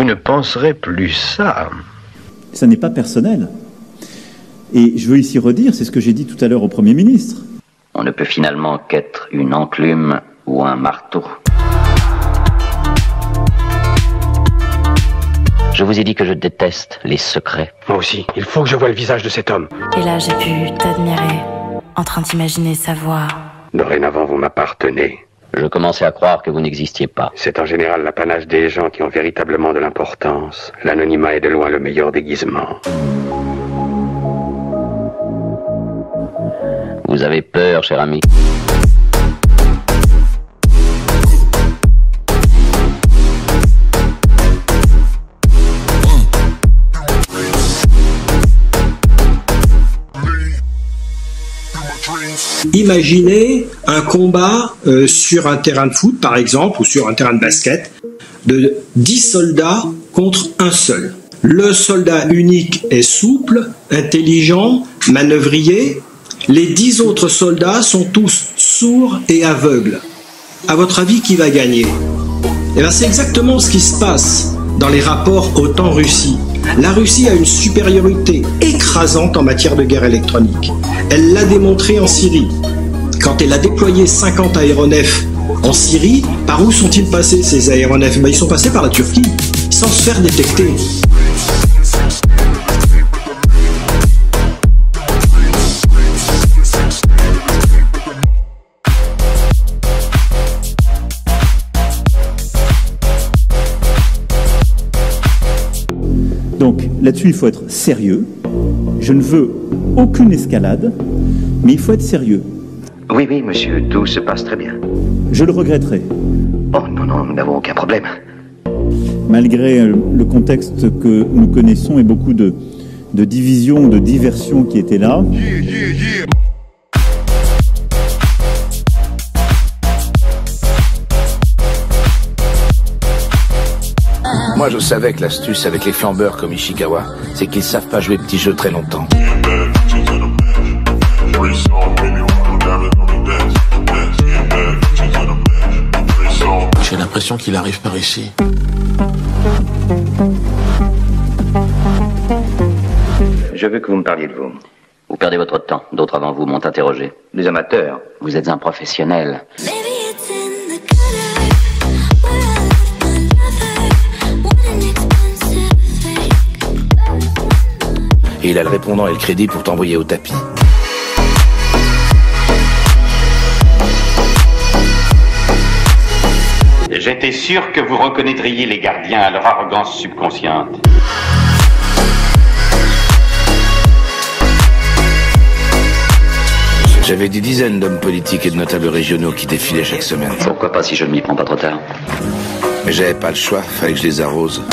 Vous ne penserez plus ça. Ça n'est pas personnel. Et je veux ici redire, c'est ce que j'ai dit tout à l'heure au Premier ministre. On ne peut finalement qu'être une enclume ou un marteau. Je vous ai dit que je déteste les secrets. Moi aussi, il faut que je voie le visage de cet homme. Et là, j'ai pu t'admirer, en train d'imaginer sa voix. Dorénavant, vous m'appartenez. Je commençais à croire que vous n'existiez pas. C'est en général l'apanage des gens qui ont véritablement de l'importance. L'anonymat est de loin le meilleur déguisement. Vous avez peur, cher ami. Imaginez un combat sur un terrain de foot, par exemple, ou sur un terrain de basket, de 10 soldats contre un seul. Le soldat unique est souple, intelligent, manœuvrier. Les 10 autres soldats sont tous sourds et aveugles. À votre avis, qui va gagner? Eh bien, c'est exactement ce qui se passe dans les rapports OTAN-Russie. La Russie a une supériorité écrasante en matière de guerre électronique. Elle l'a démontré en Syrie. Quand elle a déployé 50 aéronefs en Syrie, par où sont-ils passés ces aéronefs? Ils sont passés par la Turquie, sans se faire détecter. Donc là-dessus, il faut être sérieux. Je ne veux aucune escalade, mais il faut être sérieux. Oui, oui, monsieur, tout se passe très bien. Je le regretterai. Oh non, non, nous n'avons aucun problème. Malgré le contexte que nous connaissons et beaucoup de divisions, de diversions qui étaient là. Moi, je savais que l'astuce avec les flambeurs comme Ishikawa, c'est qu'ils savent pas jouer petits jeux très longtemps. J'ai l'impression qu'il arrive par ici. Je veux que vous me parliez de vous. Vous perdez votre temps. D'autres avant vous m'ont interrogé. Des amateurs. Vous êtes un professionnel. Et il a le répondant et le crédit pour t'envoyer au tapis. J'étais sûr que vous reconnaîtriez les gardiens à leur arrogance subconsciente. J'avais des dizaines d'hommes politiques et de notables régionaux qui défilaient chaque semaine. Pourquoi pas si je ne m'y prends pas trop tard? Mais j'avais pas le choix, fallait que je les arrose.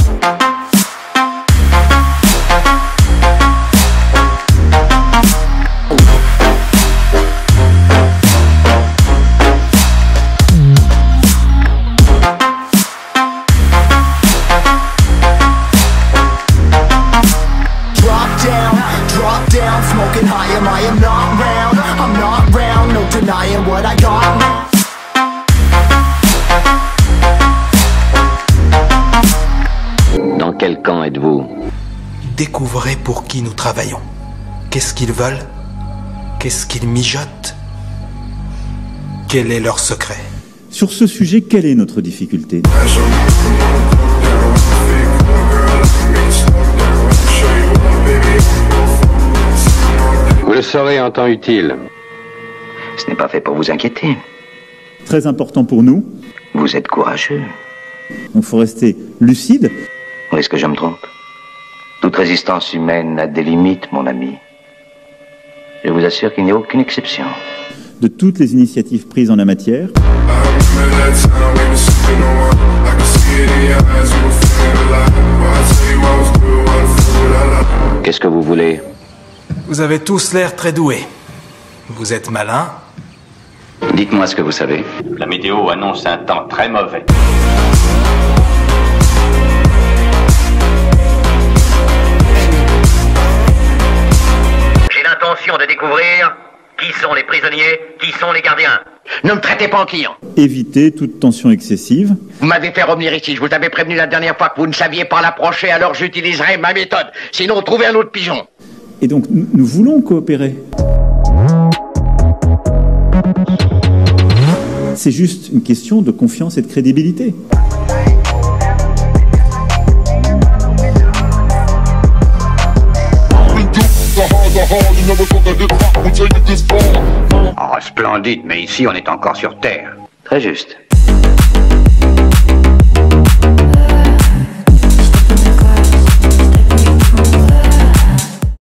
Dans quel camp êtes-vous? Découvrez pour qui nous travaillons. Qu'est-ce qu'ils veulent? Qu'est-ce qu'ils mijotent? Quel est leur secret? Sur ce sujet, quelle est notre difficulté? Vous le saurez en temps utile. Ce n'est pas fait pour vous inquiéter. Très important pour nous. Vous êtes courageux. Il faut rester lucide. Ou est-ce que je me trompe? Toute résistance humaine a des limites, mon ami. Je vous assure qu'il n'y a aucune exception. De toutes les initiatives prises en la matière. Qu'est-ce que vous voulez? Vous avez tous l'air très doués. Vous êtes malins. Dites-moi ce que vous savez. La météo annonce un temps très mauvais. J'ai l'intention de découvrir qui sont les prisonniers, qui sont les gardiens. Ne me traitez pas en client. Éviter toute tension excessive. Vous m'avez fait revenir ici. Je vous avais prévenu la dernière fois que vous ne saviez pas l'approcher, alors j'utiliserai ma méthode. Sinon, trouvez un autre pigeon. Et donc, nous voulons coopérer. C'est juste une question de confiance et de crédibilité. Oh, splendide, mais ici on est encore sur Terre. Très juste.